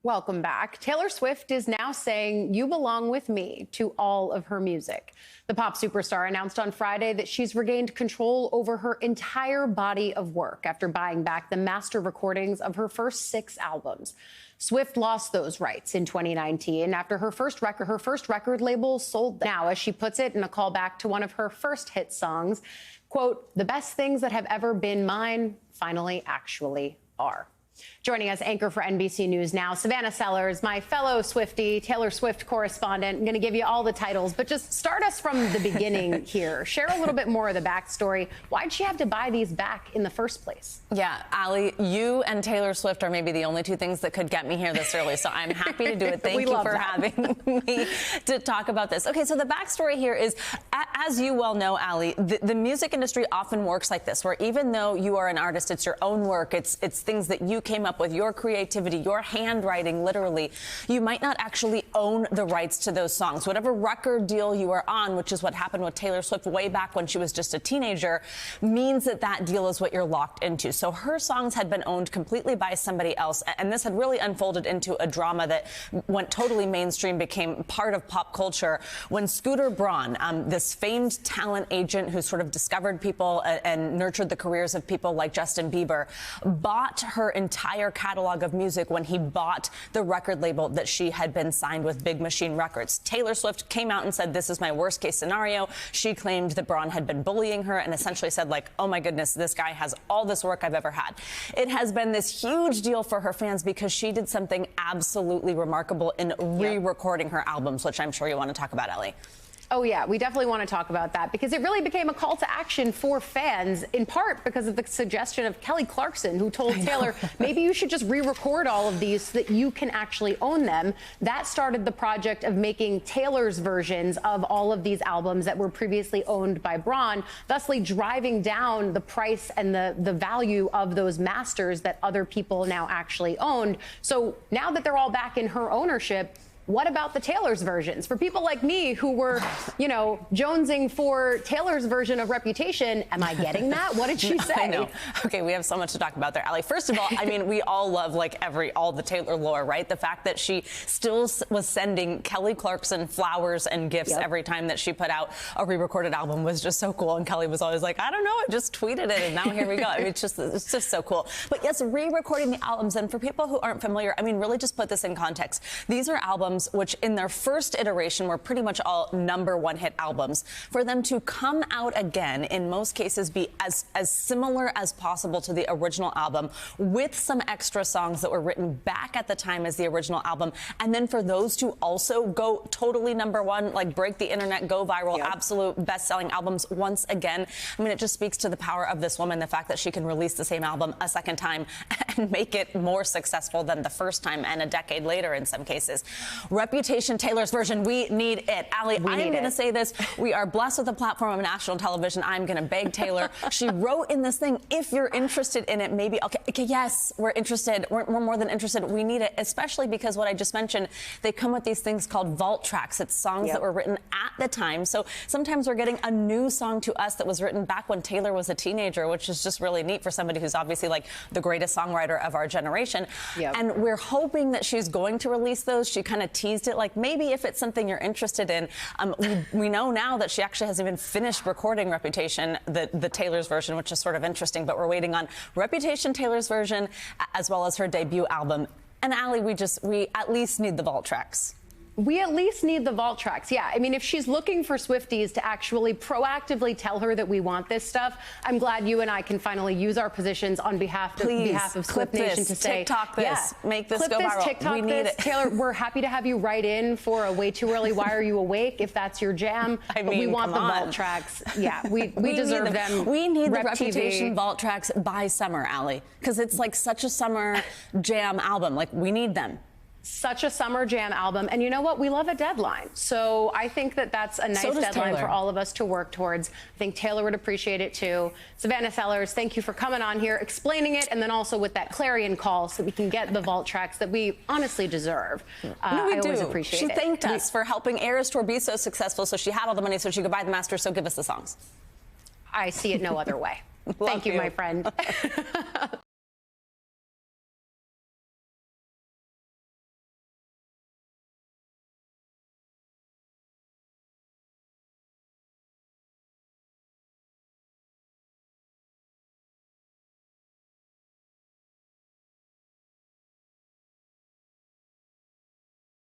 Welcome back. Taylor Swift is now saying "You Belong With Me" to all of her music. The pop superstar announced on Friday that she's regained control over her entire body of work after buying back the master recordings of her first 6 albums. Swift lost those rights in 2019 after her first record label sold them. Now, as she puts it in a callback to one of her first hit songs, quote, "The best things that have ever been mine finally actually are." Joining us, anchor for NBC News Now, Savannah Sellers, my fellow Swiftie, Taylor Swift correspondent. I'm going to give you all the titles, but just start us from the beginning here. Share a little bit more of the backstory. Why'd she have to buy these back in the first place? Yeah, Allie, you and Taylor Swift are maybe the only 2 things that could get me here this early, so I'm happy to do it. Thank you for having me to talk about this. Okay, so the backstory here is, as you well know, Allie, the music industry often works like this, where even though you are an artist, it's your own work, it's things that you came up with, your creativity, your handwriting, literally, you might not actually own the rights to those songs. Whatever record deal you are on, which is what happened with Taylor Swift way back when she was just a teenager, means that that deal is what you're locked into. So her songs had been owned completely by somebody else, and this had really unfolded into a drama that went totally mainstream, became part of pop culture, when Scooter Braun, this famed talent agent who sort of discovered people and nurtured the careers of people like Justin Bieber, bought her entire catalog of music when he bought the record label that she had been signed with, Big Machine Records. Taylor Swift came out and said, "This is my worst case scenario." She claimed that Braun had been bullying her and essentially said, like, "Oh my goodness, this guy has all this work I've ever had." It has been this huge deal for her fans because she did something absolutely remarkable in re-recording her albums, which I'm sure you want to talk about, Ellie. Oh, yeah, we definitely want to talk about that because it really became a call to action for fans, in part because of the suggestion of Kelly Clarkson, who told Taylor, maybe you should just re-record all of these so that you can actually own them. That started the project of making Taylor's versions of all of these albums that were previously owned by Braun, thusly driving down the price and the value of those masters that other people now actually owned. So now that they're all back in her ownership, what about the Taylor's versions? For people like me who were, jonesing for Taylor's version of Reputation, am I getting that? What did she say? I know. Okay, we have so much to talk about there, Allie. First of all, I mean, we all love all the Taylor lore, right? The fact that she still was sending Kelly Clarkson flowers and gifts every time that she put out a re-recorded album was just so cool. And Kelly was always like, I don't know, I just tweeted it and now here we go. I mean, it's just so cool. But yes, re-recording the albums, and for people who aren't familiar, I mean, really just put this in context. These are albums which in their first iteration were pretty much all #1 hit albums. For them to come out again, in most cases be as similar as possible to the original album, with some extra songs that were written back at the time as the original album, and then for those to also go totally #1, like break the internet, go viral, absolute best-selling albums once again. I mean, it just speaks to the power of this woman, the fact that she can release the same album a second time and make it more successful than the first time, and a decade later in some cases. Reputation, Taylor's version, we need it. Allie, I'm going to say this. We are blessed with a platform of national television. I'm going to beg Taylor. She wrote in this thing, if you're interested in it, maybe, okay, yes, we're interested. We're more than interested. We need it, especially because what I just mentioned, they come with these things called vault tracks. It's songs that were written at the time. So sometimes we're getting a new song to us that was written back when Taylor was a teenager, which is just really neat for somebody who's obviously like the greatest songwriter of our generation. And we're hoping that she's going to release those. She kind of teased it, like maybe if it's something you're interested in. We know now that she actually hasn't even finished recording Reputation, the Taylor's version, which is sort of interesting, but we're waiting on Reputation, Taylor's version, as well as her debut album. And Allie, we at least need the vault tracks. We at least need the vault tracks. Yeah, I mean, if she's looking for Swifties to actually proactively tell her that we want this stuff, I'm glad you and I can finally use our positions on behalf of Swift Nation to say, TikTok this, make this clip go this, viral. TikTok we need this. it. Taylor, we're happy to have you write in for a Way Too Early, Why Are You Awake, if that's your jam. I mean, but we want the on. vault tracks. Yeah, we deserve them. We need the Rep Reputation TV. vault tracks by summer, Allie, because it's like such a summer jam album. Like, we need them. Such a summer jam album. And you know what? We love a deadline. So I think that that's a nice deadline for all of us to work towards. I think Taylor would appreciate it too. Savannah Sellers, thank you for coming on here, explaining it, and then also with that clarion call so we can get the vault tracks that we honestly deserve. I always appreciate it. She thanked us for helping Eras Tour be so successful, so she had all the money so she could buy the masters, so give us the songs. I see it no other way. Thank you, my friend.